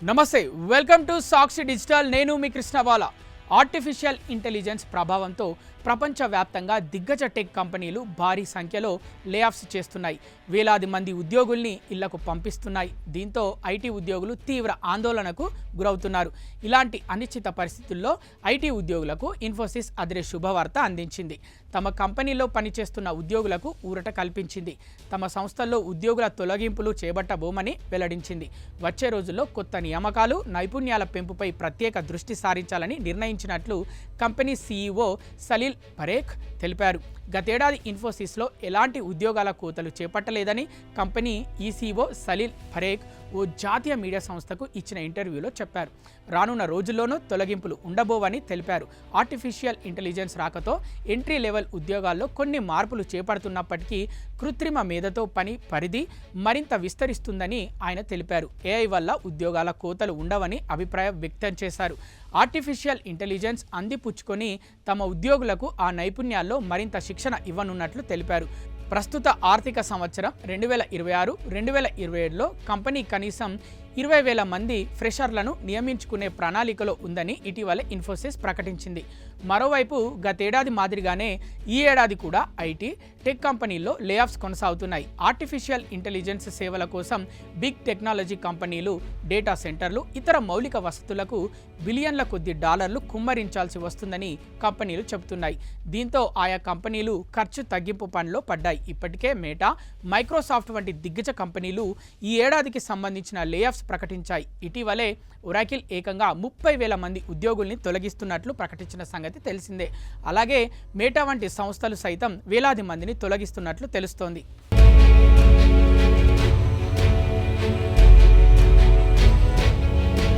నమస్తే, welcome to Sakshi digital. నేను మీ కృష్ణబాల. Artificial intelligence ప్రభావంతో ప్రపంచవ్యాప్తంగా దిగ్గజ టెక్ కంపెనీలు భారీ సంఖ్యలో లేఆఫ్స్ చేస్తున్నాయి. వేలాది మంది ఉద్యోగుల్ని ఇళ్లకు పంపిస్తున్నాయి. దీంతో ఐటీ ఉద్యోగులు తీవ్ర ఆందోళనకు గురవుతున్నారు. ఇలాంటి అనిశ్చిత పరిస్థితుల్లో ఐటీ ఉద్యోగులకు ఇన్ఫోసిస్ అదిరే శుభవార్త అందించింది. తమ కంపెనీలో పనిచేస్తున్న ఉద్యోగులకు ఊరట కల్పించింది. తమ సంస్థల్లో ఉద్యోగుల తొలగింపులు చేపట్టబోమని వెల్లడించింది. వచ్చే రోజుల్లో కొత్త నియామకాలు, నైపుణ్యాల పెంపుపై ప్రత్యేక దృష్టి సారించాలని నిర్ణయించినట్లు కంపెనీ సీఈఓ సలీల్ పరేఖ్ తెలిపారు. గతేడాది ఇన్ఫోసిస్లో ఎలాంటి ఉద్యోగాల కోతలు చేపట్టలేదని కంపెనీ ఈసీఓ సలీల్ పరేఖ్ ఓ జాతీయ మీడియా సంస్థకు ఇచ్చిన ఇంటర్వ్యూలో చెప్పారు. రానున్న రోజుల్లోనూ తొలగింపులు ఉండబోవని తెలిపారు. ఆర్టిఫిషియల్ ఇంటెలిజెన్స్ రాకతో ఎంట్రీ లెవెల్ ఉద్యోగాల్లో కొన్ని మార్పులు చేపడుతున్నప్పటికీ కృత్రిమ మేధతో పని పరిధి మరింత విస్తరిస్తుందని ఆయన తెలిపారు. ఏఐ వల్ల ఉద్యోగాల కోతలు ఉండవని అభిప్రాయం వ్యక్తం చేశారు. ఆర్టిఫిషియల్ ఇంటెలిజెన్స్ అందిపుచ్చుకొని తమ ఉద్యోగులకు ఆ నైపుణ్యాల్లో మరింత శిక్షణ ఇవ్వనున్నట్లు తెలిపారు. ప్రస్తుత ఆర్థిక సంవత్సరం 2026-2027లో కంపెనీ కనీసం 20,000 మంది ఫ్రెషర్లను నియమించుకునే ప్రణాళికలో ఉందని ఇటీవల ఇన్ఫోసిస్ ప్రకటించింది. మరోవైపు గతేడాది మాదిరిగానే ఈ ఏడాది కూడా ఐటీ, టెక్ కంపెనీల్లో లేఆఫ్స్ కొనసాగుతున్నాయి. ఆర్టిఫిషియల్ ఇంటెలిజెన్స్ సేవల కోసం బిగ్ టెక్నాలజీ కంపెనీలు డేటా సెంటర్లు, ఇతర మౌలిక వసతులకు బిలియన్ల కొద్ది డాలర్లు కుమ్మరించాల్సి వస్తుందని కంపెనీలు చెబుతున్నాయి. దీంతో ఆయా కంపెనీలు ఖర్చు తగ్గింపు పనిలో పడ్డాయి. ఇప్పటికే మేటా, మైక్రోసాఫ్ట్ వంటి దిగ్గజ కంపెనీలు ఈ ఏడాదికి సంబంధించిన లేఆఫ్స్ ప్రకటించాయి. ఇటీవలే ఒరాకిల్ ఏకంగా 30,000 మంది ఉద్యోగుల్ని తొలగిస్తున్నట్లు ప్రకటించిన సంగతి తెలిసిందే. అలాగే మేటా వంటి సంస్థలు సైతం వేలాది మందిని తొలగిస్తున్నట్లు తెలుస్తోంది.